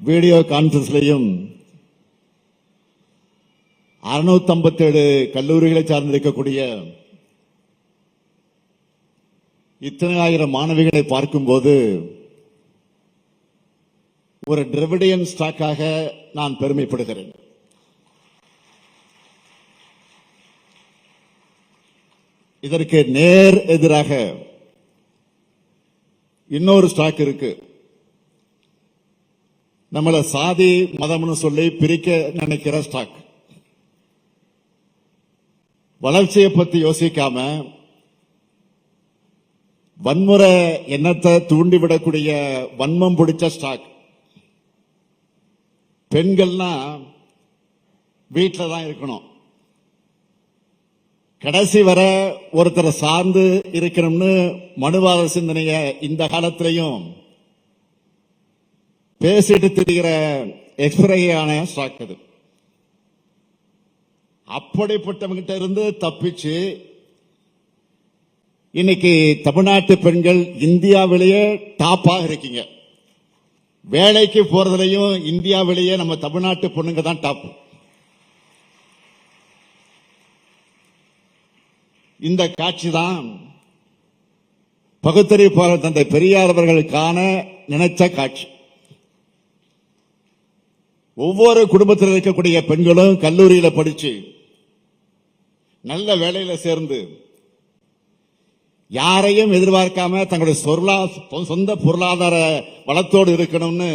Video கான்பரன்ஸ்லையும் 657 கல்லூரிகளை சார்ந்திருக்கக்கூடிய இத்தனை ஆயிரம் மாணவிகளை பார்க்கும்போது ஒரு டிராவிடியன் ஸ்டாக்காக நான் பெருமைப்படுகிறேன். இதற்கு நேர் எதிராக இன்னொரு ஸ்டாக் இருக்கு. நம்மள சாதி மதம்னு சொல்லி பிரிக்க நினைக்கிற ஸ்டாக். வளர்ச்சியை பத்தி யோசிக்காம வன்முறை எண்ணத்தை தூண்டிவிடக்கூடிய வன்மம் பிடிச்ச ஸ்டாக். பெண்கள்னா வீட்டில் தான் இருக்கணும், கடைசி வர ஒருத்தரை சார்ந்து இருக்கணும்னு மனுவாத சிந்தனைய இந்த காலத்திலையும் பேசிட்டு திரிகிற எக்ஸ்பிரையான ஸ்டாக் அது. அப்படிப்பட்டவங்கிட்ட இருந்து தப்பிச்சு இன்னைக்கு தமிழ்நாட்டு பெண்கள் இந்தியாவிலேயே டாப்பாக இருக்கீங்க. வேலைக்கு போறதுலையும் இந்தியாவிலேயே நம்ம தமிழ்நாட்டு பொண்ணுங்க தான் டாப். இந்த காட்சி தான் பகுத்தறிவாளர் தந்தை பெரியார் அவர்கள் காண நினைச்ச காட்சி. ஒவ்வொரு குடும்பத்தில் இருக்கக்கூடிய பெண்களும் கல்லூரியில படிச்சு நல்ல வேலையில சேர்ந்து யாரையும் எதிர்பார்க்காம தங்களுடைய சொந்த பொருளாதார வளத்தோடு இருக்கணும்னு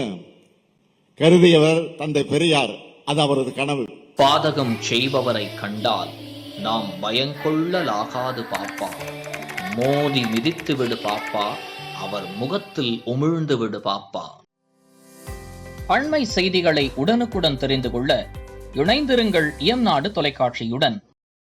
கருதியவர் தந்தை பெரியார். அது அவரது கனவு. பாதகம் செய்பவரை கண்டால் நாம் பயங்கொள்ளலாகாது பாப்பா, மோதி மிதித்து விடு பாப்பா, அவர் முகத்தில் உமிழ்ந்து விடு பாப்பா. அண்மை செய்திகளை உடனுக்குடன் தெரிந்து கொள்ள இணைந்திருங்கள் இயம்நாடு தொலைக்காட்சியுடன்.